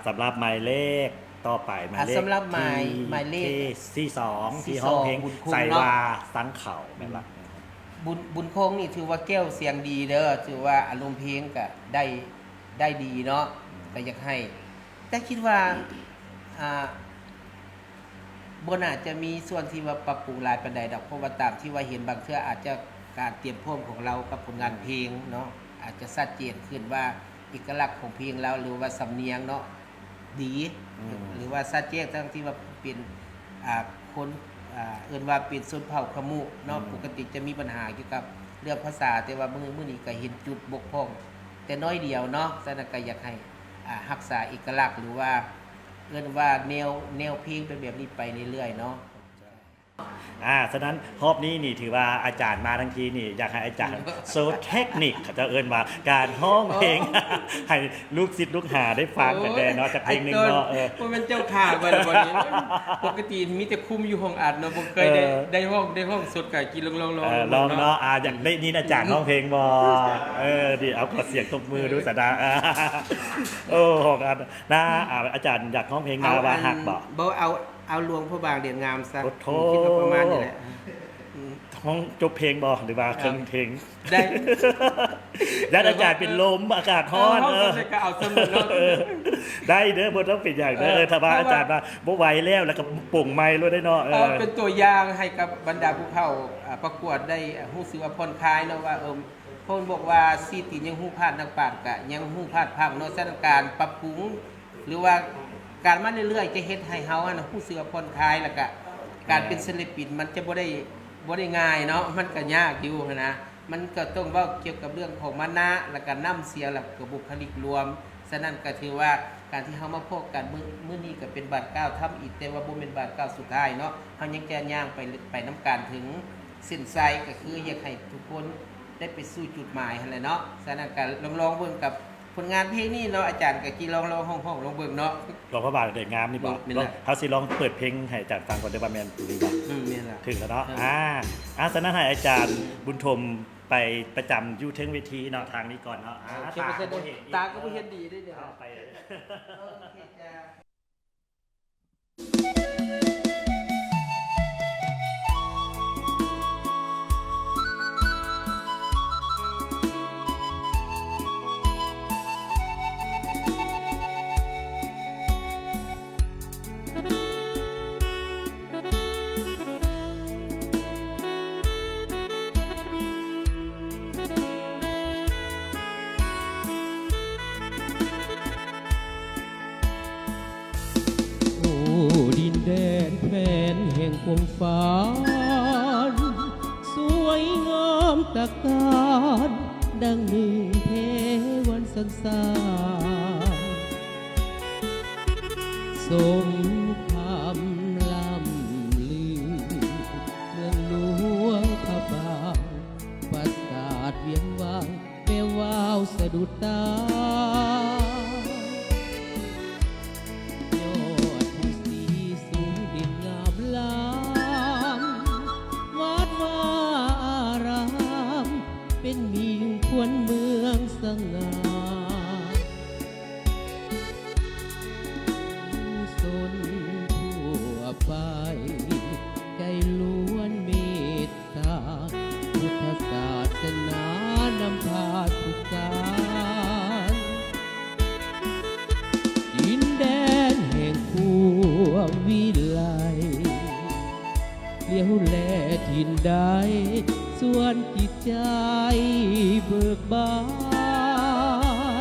สำหรับหมายเลขต่อไปหมายเลขสำหรับหมายเลขที่2ที่ห้องเพลงใส่วาสังเข่าแม่นละบุญคงนี่ถือว่าแก้วเสียงดีเด้อถือว่าอารมณ์เพลงก็ได้ดีเนาะก็อยากให้แต่คิดว่าบนอาจจะมีส่วนที่ว่าปรับปรุงหลายปานใดดอกเพราะว่าตามที่ว่าเห็นบางเทื่ออาจจะการเตรียมพร้อมของเรากับผลงานเพลงเนาะอาจจะชัดเจนขึ้นว่าเอกลักษณ์ของเพลงเราหรือว่าสำเนียงเนาะดีหรือว่าชัดเจนทั้งที่ว่าเป็นคนเอิ้นว่าเป็นชนเผ่าขมุเนาะปกติจะมีปัญหาเกี่ยวกับเรื่องภาษาแต่ว่ามื้อนี้ก็เห็นจุดบกพร่องแต่น้อยเดียวเนาะฉะนั้นก็อยากให้รักษาเอกลักษณ์หรือว่าเอิ้นว่าแนวเพลงเป็นแบบนี้ไปเรื่อยๆเนาะฉะนั้นรอบนี้นี่ถือว่าอาจารย์มาทั้งทีนี่อยากให้อาจารย์โซเทคนิคเขาจะเอิ้นว่าการห้องเพลงให้ลูกศิษย์ลูกหาได้ฟังกันแน่เนาะจากเพลงนึงเนาะบ่แม่นเจ้าข่าบ่นี้ปกติมีแต่คุมอยู่ห้องอัดเนาะบ่เคยได้ห้องสดก็กินลองลองเนาะอยากได้นี่อาจารย์ห้องเพลงบ่ดิเอาขอเสียงตบมือดูสะดาโอ้ของอันนะอาจารย์อยากห้องเพลงมาว่าฮักบ่เอาหลวงพ่อบางเด่นงามซะคิดว่าประมาณนี้แหละห้องจบเพลงบ่หรือว่าเครื่องเพลงได้ยัดอาจารย์เป็นลมอากาศร้อนก็เอาสมุดเนาะได้เด้อบ่ต้องเป็นอย่างเด้อถ้าว่าอาจารย์ว่าบ่ไหวแล้วแล้วก็ป่งไมค์เลยได้เนาะเป็นตัวอย่างให้กับบรรดาผู้เข้าประกวดได้รู้สึกว่าผ่อนคลายเนาะว่าเพิ่นบอกว่าซีติยังฮู้พลาดนักปราชญ์ก็ยังฮู้พลาดพังเนาะสถานการณ์ปรับปรุงหรือว่าการมาเรื่อยๆจะเฮ็ดให้เฮารู้สึกว่าผ่อนคลายแล้วก็การเป็นศิลปินมันจะบ่ได้ง่ายเนาะมันก็ยากอยู่นะมันก็ต้องเว้าเกี่ยวกับเรื่องของมานะแล้วก็น้ำเสียงแล้วก็บุคลิกรวมฉะนั้นก็ถือว่าการที่เฮามาพบกันมื้อนี้ก็เป็นบาท9ทำอีกแต่ว่าบ่แม่นบาท9สุดท้ายเนาะเฮายังแก่ย่างไปนํกันถึงสิ้นไซก็คืออยากให้ทุกคนได้ไปสู่จุดหมายหั่นแหละเนาะฉะนั้นก็ลองเบิ่งกับผลงานเพลงนี้เนาะอาจารย์ก็กี่ลองห้องลองเบิ่งเนาะหลวงพ่อบางเด็กงามนี่บ่เฮาสิลองเปิดเพลงให้อาจารย์ฟังก่อนได้ว่าแม่นดีบ่แม่นล่ะถึงแล้วเนาะฉะนั้นให้อาจารย์บุญธมไปประจำอยู่เทิงเวทีเนาะทางนี้ก่อนเนาะตาก็บ่เห็นดีด้วยเด้อไปโอเคจ้ดินแดนแคว้นแห่งความฝันสวยงามตะการดังหนึ่งเทวันสันสานสมคำลำลือเมืองหลวงพระบางปราสาทเวียงวังแม่ว้าวสะดุดตาเป็นมีอยู่ควรเมืองสง่าสนทั่วไปใจล้วนเมตตาพุทธศาสนานำพาทุกการดินแดนแห่งความวิไลเลี้ยวแลถิ่นใดส่วนจิตใจเบิกบา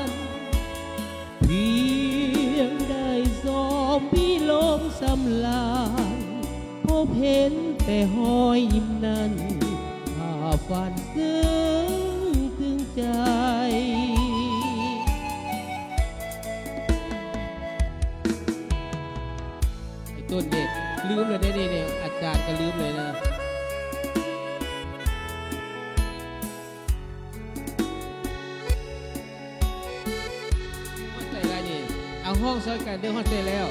นเพียงได้สมพี่ลมสำลานพบเห็นแต่หอยยิ้มนั้นถ้าฝันซึ้งถึงใจไอ้ต้นเด็กลืมเลยได้เนี่ยอาจารย์ก็ลืมเลยนะห้องซอยกันเดินห้องเสร็จแล้ว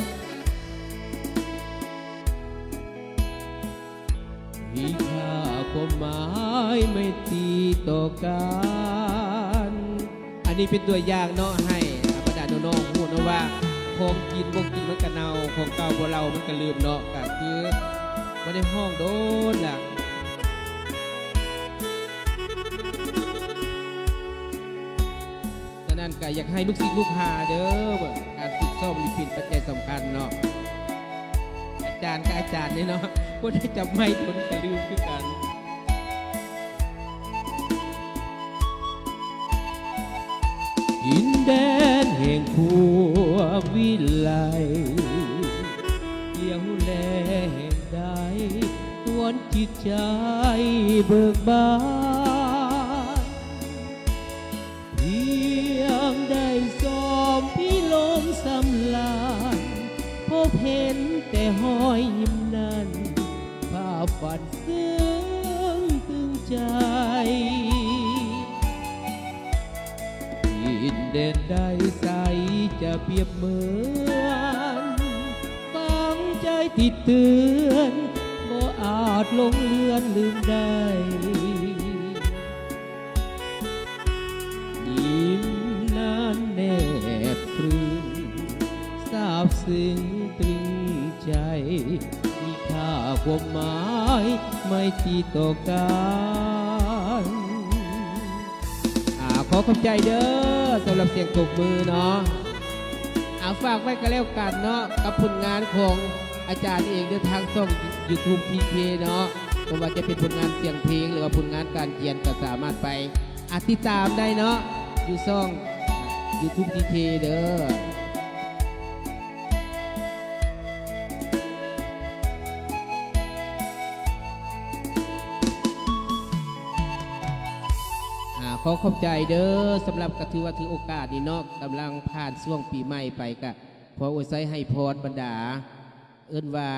มีค่าความหมายไม่ตีต่อกันอันนี้เป็นตัวอย่างเนาะให้บรรดาน้องๆพูดนะว่าเพ ของกินบ่กินมันก็เน่าของเก่าบ่เรามันก็ลืมเนาะก็คือบ่ได้ห้องโดนล่ะฉะนั้นก็อยากให้ลูกศิษย์ลูกหาเด้อการฝึกซ้อมนี่เป็นปัจจัยสำคัญเนาะอาจารย์ก็อาจารย์นี่เนาะบ่ได้จับไม้ทนก็ลืมคือกันดินแดนแห่งความวิไลเกี่ยวแลแห่งใดตวนจิตใจเบิกบานเพียงได้สอมพิลมสำลานพบเห็นแต่ห้อยยิ้มนั้นภาพฝันซึ้งตึงใจดินแดนใดใสจะเปรียบเหมือนฟังใจติดเตือนบ่อาจลงเลือนลืมได้ยิ้มนั้นแนบตรึงซาบซึ้งตรึงใจมีค่าความหมายไม่ที่ต่อกันขอขอบใจเด้อสำหรับเสียงตบมือเนาะฝากไว้ก็แล้วกันเนาะกับผลงานของอาจารย์เองเดินทางช่อง YouTube PK เนาะไม่ว่าจะเป็นผลงานเสียงเพลงหรือว่าผลงานการเขียนก็สามารถไปติดตามได้เนาะอยู่ช่อง YouTube PK เด้อขอขอบใจเด้อสำหรับกระถือว่าถือโอกาสนี่เนาะกำลังผ่านช่วงปีใหม่ไปกะขออวยไซให้พรบรรดาเอิ้นว่า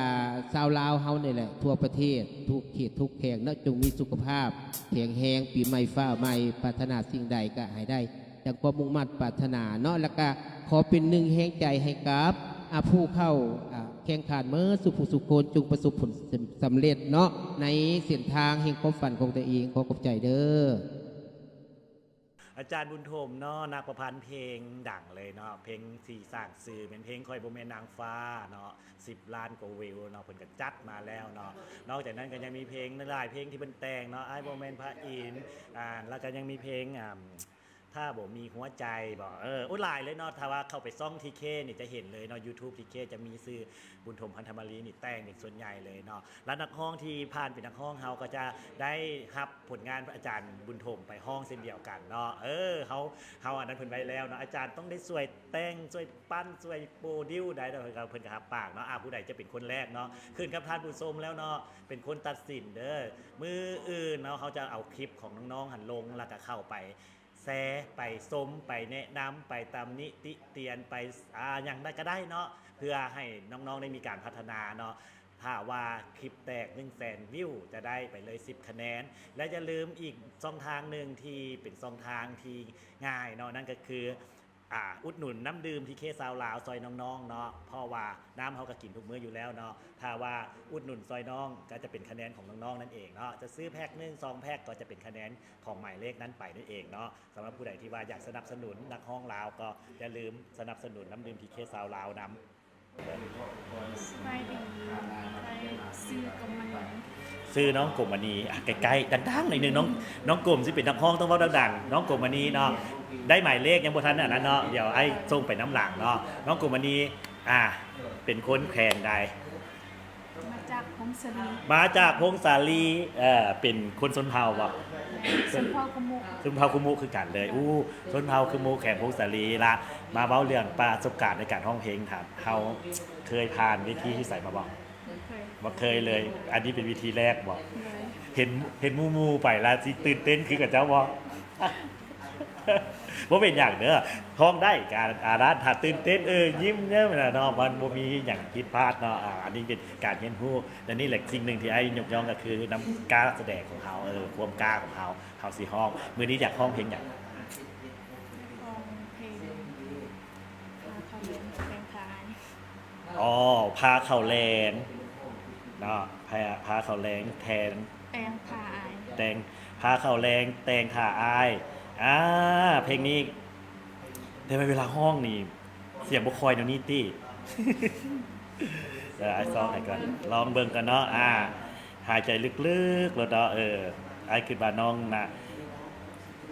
ชาวลาวเฮานี่แหละทั่วประเทศทุกเขตทุกแห่งเนาะจงมีสุขภาพแข็งแรงปีใหม่ฟ้าใหม่ปรารถนาสิ่งใดก็ให้ได้ดังความมุ่งมั่นปรารถนาเนาะแล้วก็ขอเป็นหนึ่งแห่งใจให้กับผู้เข้าแข่งขันเมื่อสุขสุขโคนจงประสบผลสำเร็จเนาะในเส้นทางแห่งความฝันของตัวเองขอขอบใจเด้ออาจารย์บุญโทมเนาะนักประพันธ์เพลงดังเลยเนาะเพลงสีสร้างสื่อเป็นเพลงคอยโบเมนนางฟ้าเนาะ10 ล้านกว่าวิวเนาะเพิ่นก็จัดมาแล้วเนาะนอกจากนั้นก็ยังมีเพลงหลายเพลงที่เพิ่นแต่งเนาะไอ้โบเมนพระอินทร์แล้วก็ยังมีเพลงถ้าบ่มีหัวใจบอกหลายเลยเนาะถ้าว่าเข้าไปซ่องทีเคนี่จะเห็นเลยเนาะ YouTube ทีเคจะมีชื่อบุญถมพันธมารีนี่แต่งเป็นส่วนใหญ่เลยเนาะแล้วนักห้องที่ผ่านเป็นนักห้องเฮาก็จะได้รับผลงานอาจารย์บุญถมไปห้องเช่นเดียวกันเนาะเขาอันนั้นเพิ่นไว้แล้วเนาะอาจารย์ต้องได้สวยแต่งสวยปั้นสวยโปรดิวได้เด้อเพิ่นก็รับปากเนาะผู้ใดจะเป็นคนแรกเนาะขึ้นกับท่านผู้ชมแล้วเนาะเป็นคนตัดสินเด้อมืออื่นเนาะเขาจะเอาคลิปของน้องๆหันลงแล้วก็เข้าไปแซ่ไปส้มไปแนะนำไปตามนิติเตียนไปอย่างใดก็ได้เนาะเพื่อให้น้องๆได้มีการพัฒนาเนาะถ้าว่าคลิปแตก100,000 วิวจะได้ไปเลย10 คะแนนและอย่าลืมอีกช่องทางหนึ่งที่เป็นช่องทางที่ง่ายเนาะนั่นก็คืออุดหนุนน้ำดื่มที่เคซาวลาวซอยน้องๆเนาะเพราะว่าน้ำเขาก็กินทุกมื้ออยู่แล้วเนาะถ้าว่าอุดหนุนซอยน้องก็จะเป็นคะแนนของน้องๆนั่นเองเนาะจะซื้อแพ็ค1 2 แพ็คก็จะเป็นคะแนนของหมายเลขนั้นไปนั่นเองเนาะสำหรับผู้ใดที่ว่าอยากสนับสนุนนักห้องลาวก็อย่าลืมสนับสนุนน้ำดื่มที่เคซาวลาวนำสบายดีไปซื้อกำมัน ซื้อน้องกบมณีใกล้ๆดังๆหน่อยนึงน้องกลมสิเป็นนักห้องต้องเว้าดังๆน้องกบมณีเนาะได้หมายเลขยังบ่ทันอันนั้นเนาะเดี๋ยวไอ้ส่งไปน้ำหลังเนาะน้องกบมณีเป็นคนแข่งใด มาจากพงศรี มาจากพงศาลีเป็นคนชนเผ่าบ่ สมพอกมุก ชนเผ่าคุมุคือกันเลยชนเผ่าคุมุแข่งพงศาลีละมาเว้าเรื่องประสบการณ์ในการร้องเพลงถามเฮาเคยผ่านวิธีที่ใส่มาบ่ เคย บ่เคยเลย อันนี้เป็นวิธีแรกบ่ เลย เห็นมูไปแล้วสิตื่นเต้นคือกับเจ้าบ่ บ่เป็นอย่างเด้อท้องได้การร้านถ้าตื่นเต้นยิ้มเนี่ยเนาะมันบ่มีหยังผิดพลาดเนาะอันนี้เป็นการเรียนรู้และนี่แหละสิ่งหนึ่งที่ไอ้ยกย่องก็คือน้ำกล้าแสดงของเขาความกล้าของเขาสิห้องมื้อนี้อยากห้องเพลงหยัง ฟองเพลงเขาเรียนเพลงพาย พาเข้าแลนเนาะพาเข้าแรงแทน แปลงพาย แตงพาเข้าแรงแตงท่าอายเพลงนี้แต่เวลาห้องนี่ เสียงบุคอยเดี๋ยวนี้ตี้ ไอ้ซองให้ก่อนลองเบิ่งกันเนาะหายใจลึกๆแล้วเนาะไอ้คิดว่าน้องนะ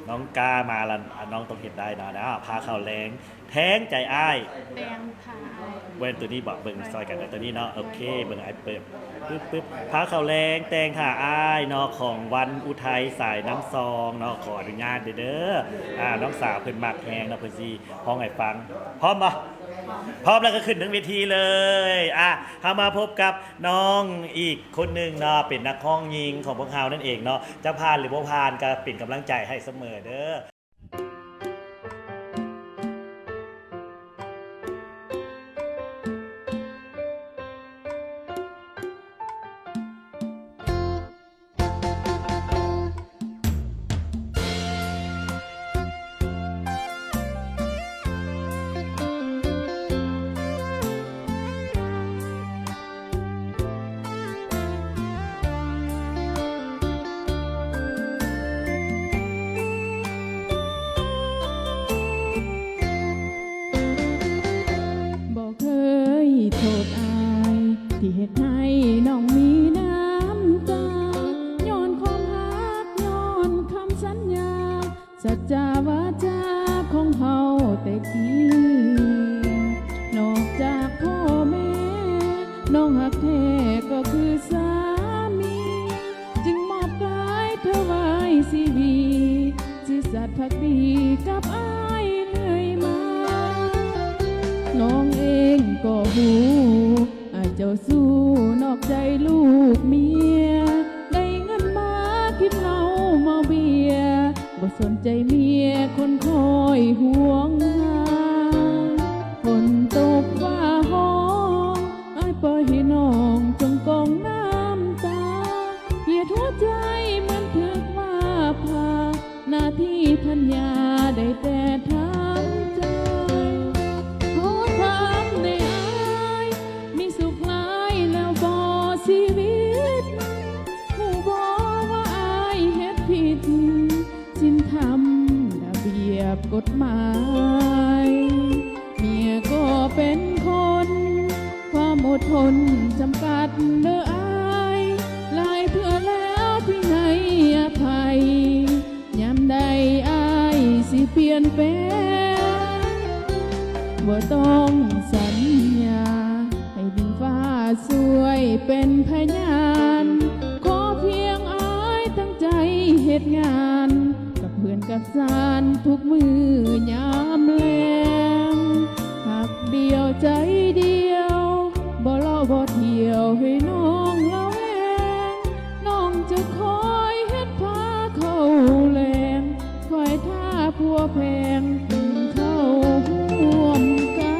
น้องกล้ามาแล้วน้องต้องเห็นได้เนาะพาเข้าแรงแท้งใจอ้าย แตงค่ะ เว้นตัวนี้บอกเบิ่งซอยกันตัวนี้เนาะโอเคเบิ่งไอ้เปิดปึ๊บพาเข้าแรงแตงค่ะอ้ายเนาะของวันอุทัยสายน้ำซองเนาะขออนุญาตเด้อน้องสาวเพิ่นมักแฮงเนาะเพิ่นสิห้องให้ฟังพร้อมบ่พร้อมแล้วก็ขึ้นถึงเวทีเลยเฮามาพบกับน้องอีกคนหนึงเนาะเป็นนักร้องหญิงของพวกเฮานั่นเองเนาะจะผ่านหรือบ่ผ่านก็เป็นกำลังใจให้เสมอเด้อ บอกเคยโทษอายที่เหตุให้น้องมีน้ำตาย้อนความรักย้อนคำสัญญาสัจจาวาจาของเฮาแต่กี้นอกจากพ่อแม่น้องหักแท้ก็คือสามีจึงมอบกายถวายชีวิตซื่อสัตย์ภักดีกับอายเรื่อยมา น้องเองก็หูอาจเจ้าสู้นอกใจลูกเมียได้เงินมาคิดเราเมาเบียบ่สนใจเมียคนคอยห่วงหาฝนตกฟ้าห้องอ้ายปล่อยให้น้องจมกองน้ำตาเหียดหัวใจเหมือนถึกว่าพาหน้าที่พันยาได้แต่ทำใจ ขอถามได้อายมีสุขหลายแล้วบ่ชีวิตหูบ่ว่าอายเฮ็ดผิดสินธรรมระเบียบกฎหมายเมียก็เป็นคนความอดทนจำกัดเด้ออายหลายเทื่อแล้วที่ให้อภัยยามใดอายสิเปลี่ยนแปลง ว่าต้องสัญญาให้ดินฟ้าสวยเป็นพยานขอเพียงอายตั้งใจเหตุงานกับเพื่อนกับสานทุกมือยามแลงหักเดียวใจเดียวบ่เล่าบ่เที่ยวให้น้องเล่าแรงน้องจะคอยเฮ็ดพาเข้าแรงคอยท่าพัวแพงเข้าห่วมกัน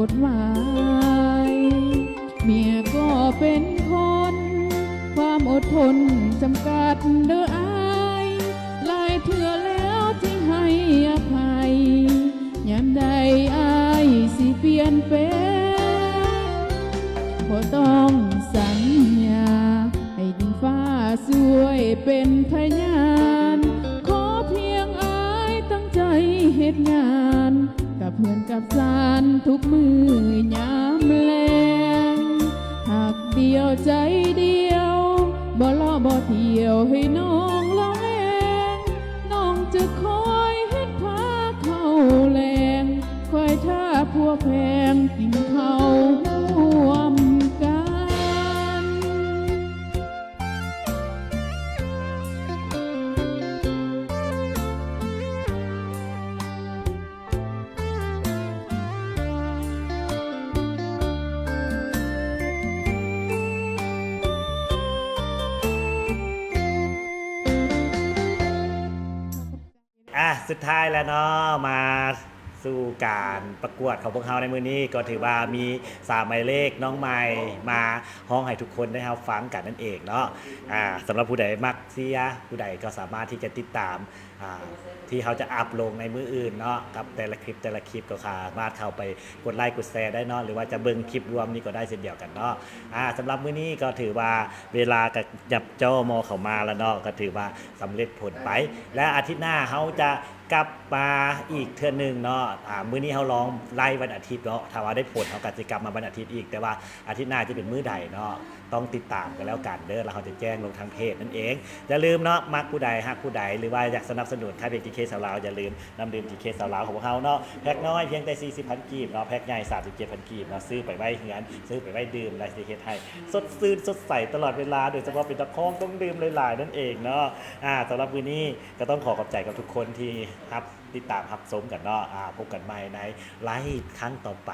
กฎหมายเมียก็เป็นคนความอดทนจำกัดเด้ออายหลายเทื่อแล้วที่ให้อภัยยามใดอายสิเปลี่ยนแปลงบ่ต้องสัญญาให้ดินฟ้าสวยเป็นพยานขอเพียงอายตั้งใจเหตุงานกับเพื่อนกับสานทุกมือยามแลงหากเดียวใจเดียวบ่ล้อบ่เที่ยวให้น้องละแวงน้องจะคอยเฮ็ดพาเข้าแรงคอยท่าพัวแพงกินข้าวร่วมกัน ข สุดท้ายแล้วเนาะมาสู่การประกวดของพวกเราในมื้อนี้ก็ถือว่ามี3หมายเลขน้องใหม่มาห้องให้ทุกคนได้รับฟังกันนั่นเองเนาะสำหรับผู้ใดมักเสียผู้ใดก็สามารถที่จะติดตามที่เขาจะอัพลงในมื้ออื่นเนาะกับแต่ละคลิปก็สามารถเข้าไปกดไลค์กดแชร์ได้เนาะหรือว่าจะเบิ่งคลิปรวมนี่ก็ได้เช่นเดียวกันเนาะสำหรับมื้อนี้ก็ถือว่าเวลากับยับเจ้ามอเข้ามาแล้วเนาะก็ถือว่าสำเร็จผลไป และอาทิตย์หน้าเขาจะกลับมาอีกเทื่อนึงเนาะมื้อนี้เขาลองไล่วันอาทิตย์เนาะถ้าว่าได้ผลเขาก็จะกลับมาวันอาทิตย์อีกแต่ว่าอาทิตย์หน้าจะเป็นมื้อใดเนาะต้องติดตามกันแล้วกันเด้อแล้วเขาจะแจ้งลงทางเพจนั่นเองอย่าลืมเนาะมักผู้ใดฮักผู้ใดหรือว่าอยากสนับสนุนค่ายเพลง GK สาวลาวอย่าลืมนำดื่ม GK สาวลาวของพวกเขาเนาะแพ็คน้อยเพียงแต่40,000 กีบเนาะแพ็คใหญ่37,000 กีบเนาะซื้อไปไว้เฮือนซื้อไปไว้ดื่มไลฟ์เฮ็ดให้สดชื่นสดใสตลอดเวลาโดยเฉพาะเป็นตะคองต้องดื่มหลายๆนั่นเองเนาะสำหรับมื้อนี้ก็ต้องขอบใจกับทุกคนที่ติดตามรับชมกันเนาะพบกันใหม่ในไลฟ์ครั้งต่อไป